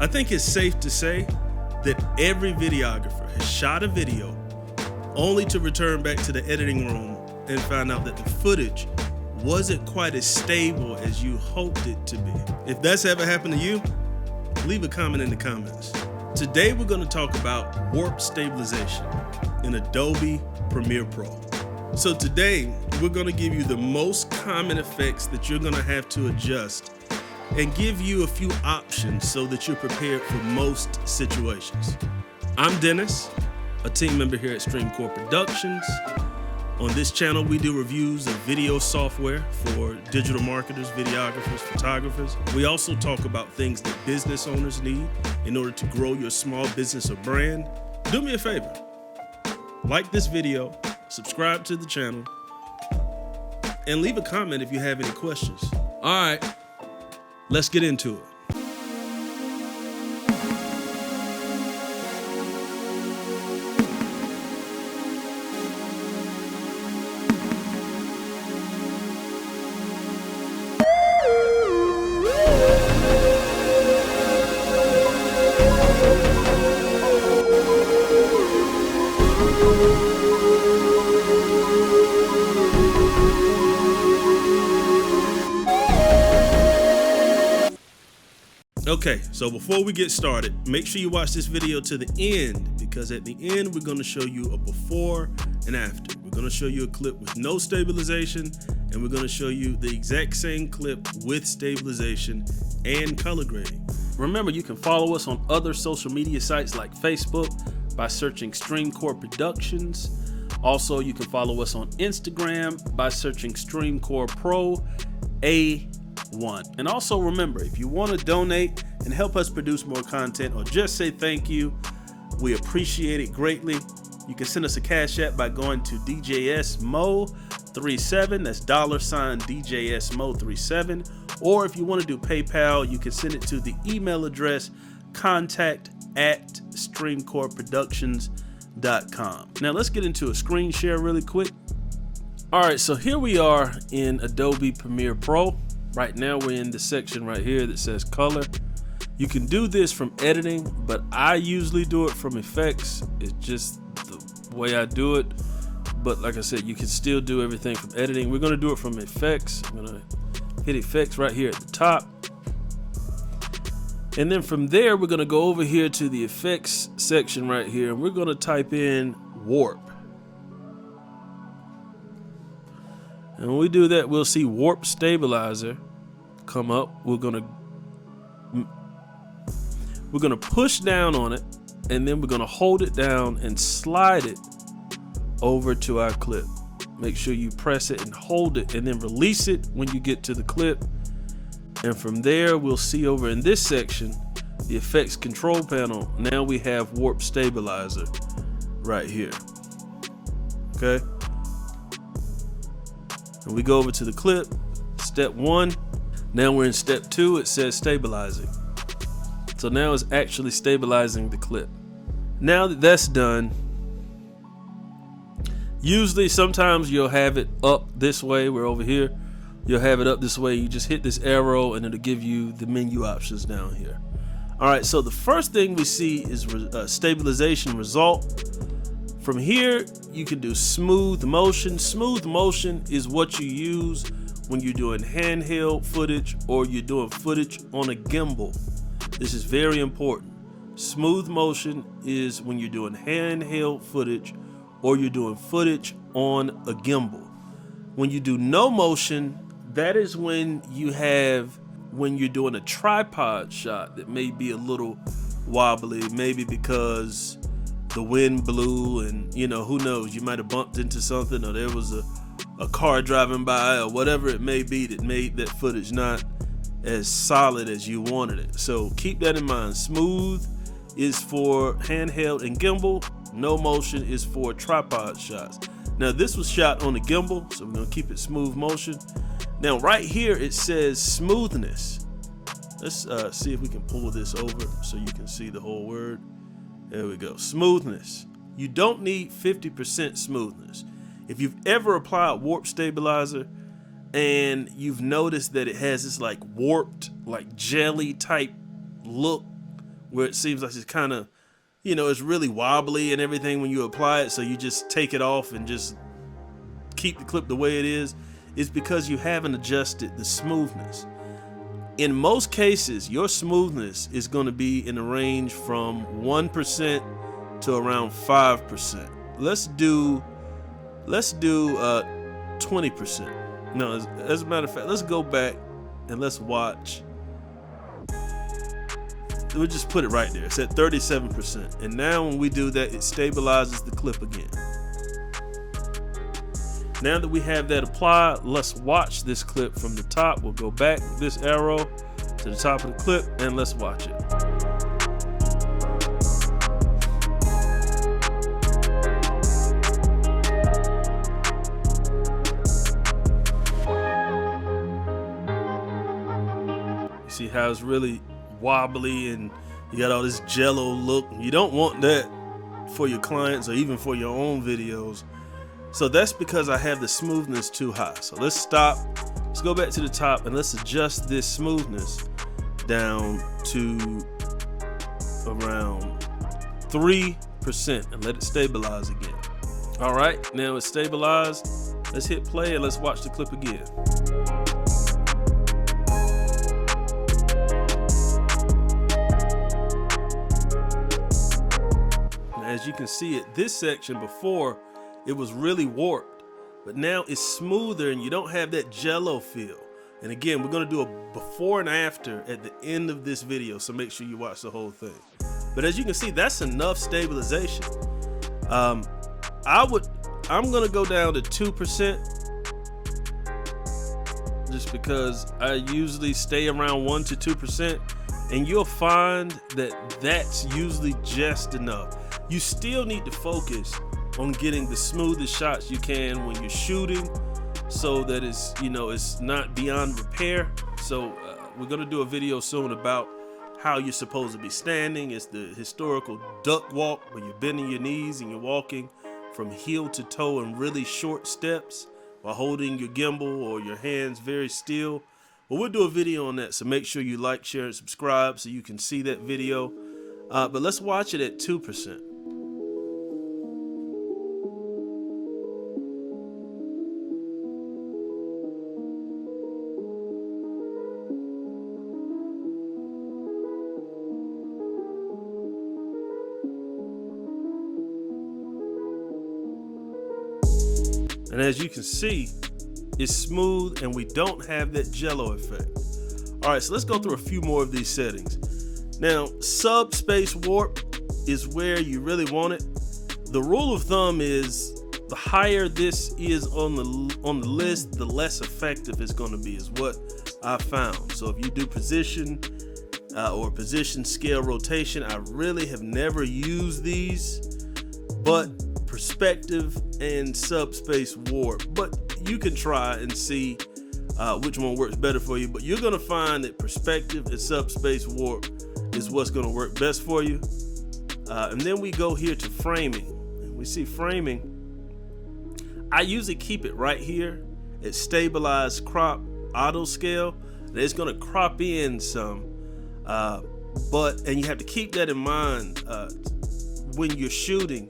I think it's safe to say that every videographer has shot a video only to return back to the editing room and find out that the footage wasn't quite as stable as you hoped it to be. If that's ever happened to you, leave a comment in the comments. Today we're going to talk about warp stabilization in Adobe Premiere Pro. So today we're going to give you the most common effects that you're going to have to adjust and give you a few options so that you're prepared for most situations. I'm Dennis, a team member here at Streamcore Productions. On this channel, we do reviews of video software for digital marketers, videographers, photographers. We also talk about things that business owners need in order to grow your small business or brand. Do me a favor, like this video, subscribe to the channel, and leave a comment if you have any questions. All right, let's get into it. Okay, so before we get started, make sure you watch this video to the end, because at the end, we're gonna show you a before and after. We're gonna show you a clip with no stabilization, and we're gonna show you the exact same clip with stabilization and color grading. Remember, you can follow us on other social media sites like Facebook by searching Streamcore Productions. Also, you can follow us on Instagram by searching Streamcore Pro A1. And also remember, if you want to donate and help us produce more content or just say thank you, we appreciate it greatly. You can send us a cash app by going to DJSMO37, that's $DJSMO37, or if you want to do PayPal, you can send it to the email address contact@streamcoreproductions.com. Now let's get into a screen share really quick. All right, so here we are in Adobe Premiere Pro. Right now we're in the section right here that says color. You can do this from editing, but I usually do it from effects. It's just the way I do it. But like I said, you can still do everything from editing. We're gonna do it from effects. I'm gonna hit effects right here at the top. And then from there, we're gonna go over here to the effects section right here, and we're gonna type in warp. And when we do that, we'll see warp stabilizer come up. We're gonna push down on it, and then we're gonna hold it down and slide it over to our clip. Make sure you press it and hold it, and then release it when you get to the clip. And from there, we'll see over in this section, the effects control panel. Now we have warp stabilizer right here. Okay. And we go over to the clip, step 1. Now we're in step 2, it says stabilizing. So now it's actually stabilizing the clip. Now that that's done, usually sometimes you'll have it up this way. We're over here. You'll have it up this way. You just hit this arrow and it'll give you the menu options down here. All right, so the first thing we see is stabilization result. From here, you can do smooth motion. Smooth motion is what you use when you're doing handheld footage or you're doing footage on a gimbal. This is very important. Smooth motion is when you're doing handheld footage or you're doing footage on a gimbal. When you do no motion, that is when you're doing a tripod shot that may be a little wobbly, maybe because the wind blew and, you know, who knows, you might have bumped into something, or there was a car driving by, or whatever it may be that made that footage not as solid as you wanted it. So keep that in mind. Smooth is for handheld and gimbal. No motion is for tripod shots. Now this was shot on the gimbal, so we're gonna keep it smooth motion. Now right here it says smoothness. Let's see if we can pull this over so you can see the whole word. There we go, smoothness. You don't need 50% smoothness. If you've ever applied warp stabilizer and you've noticed that it has this like warped, like jelly type look where it seems like it's kind of, it's really wobbly and everything when you apply it, so you just take it off and just keep the clip the way it is because you haven't adjusted the smoothness. In most cases, your smoothness is going to be in the range from 1% to around 5%. Let's do 20%. No, as a matter of fact, let's go back and let's watch. We'll just put it right there. It's at 37%. And now when we do that, it stabilizes the clip again. Now that we have that applied, let's watch this clip from the top. We'll go back this arrow to the top of the clip and let's watch it. You see how it's really wobbly and you got all this jello look. You don't want that for your clients or even for your own videos. So that's because I have the smoothness too high. So let's stop. Let's go back to the top and let's adjust this smoothness down to around 3% and let it stabilize again. All right, now it's stabilized. Let's hit play and let's watch the clip again. As you can see it, this section before it was really warped, but now it's smoother and you don't have that jello feel. And again, we're going to do a before and after at the end of this video, so make sure you watch the whole thing. But as you can see, that's enough stabilization. I'm going to go down to 2% just because I usually stay around 1 to 2%, and you'll find that that's usually just enough. You still need to focus on getting the smoothest shots you can when you're shooting, so that it's not beyond repair. So we're gonna do a video soon about how you're supposed to be standing. It's the historical duck walk, where you're bending your knees and you're walking from heel to toe in really short steps while holding your gimbal or your hands very still. Well, we'll do a video on that, so make sure you like, share, and subscribe so you can see that video. But let's watch it at 2%. And as you can see, it's smooth and we don't have that jello effect. All right, so let's go through a few more of these settings. Now, subspace warp is where you really want it. The rule of thumb is the higher this is on the list, the less effective it's going to be, is what I found. So if you do position or position scale rotation, I really have never used these, but perspective and subspace warp. But you can try and see which one works better for you, but you're going to find that perspective and subspace warp is what's going to work best for you. And then we go here to framing. We see framing. I usually keep it right here at stabilize crop auto scale. And it's going to crop in some, and you have to keep that in mind when you're shooting.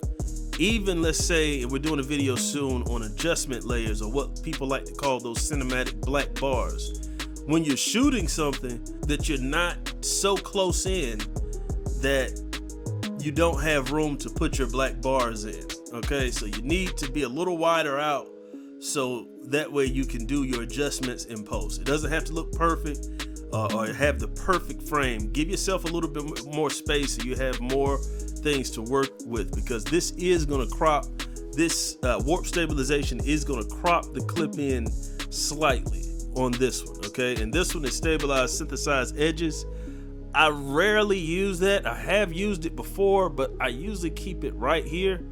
Even, let's say, we're doing a video soon on adjustment layers, or what people like to call those cinematic black bars. When you're shooting something that you're not so close in that you don't have room to put your black bars in, okay? So you need to be a little wider out so that way you can do your adjustments in post. It doesn't have to look perfect or have the perfect frame. Give yourself a little bit more space so you have more things to work with, because this is going to crop, this warp stabilization is going to crop the clip in slightly on this one, okay? And this one is stabilized synthesized edges. I rarely use that. I have used it before, but I usually keep it right here.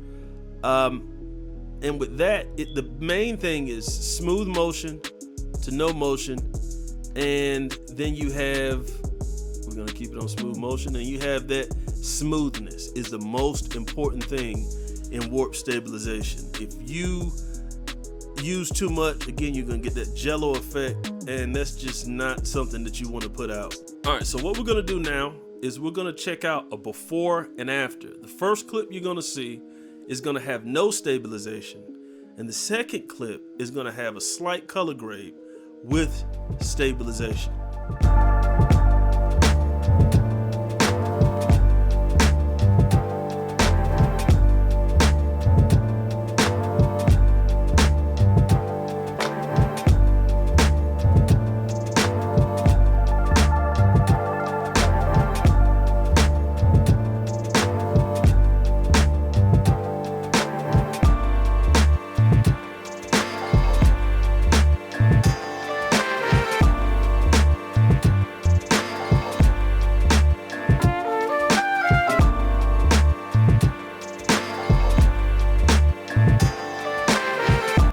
And with that, the main thing is smooth motion to no motion, and then you have, we're gonna keep it on smooth motion, and you have that smoothness is the most important thing in warp stabilization. If you use too much, again, you're gonna get that jello effect, and that's just not something that you want to put out. All right, so what we're gonna do now is we're gonna check out a before and after. The first clip you're gonna see is gonna have no stabilization, and the second clip is gonna have a slight color grade with stabilization.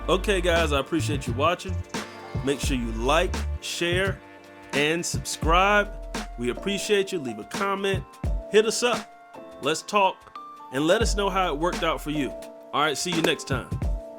Okay guys, I appreciate you watching. Make sure you like, share, and subscribe. We appreciate you. Leave a comment, hit us up, let's talk, and let us know how it worked out for you. All right, see you next time.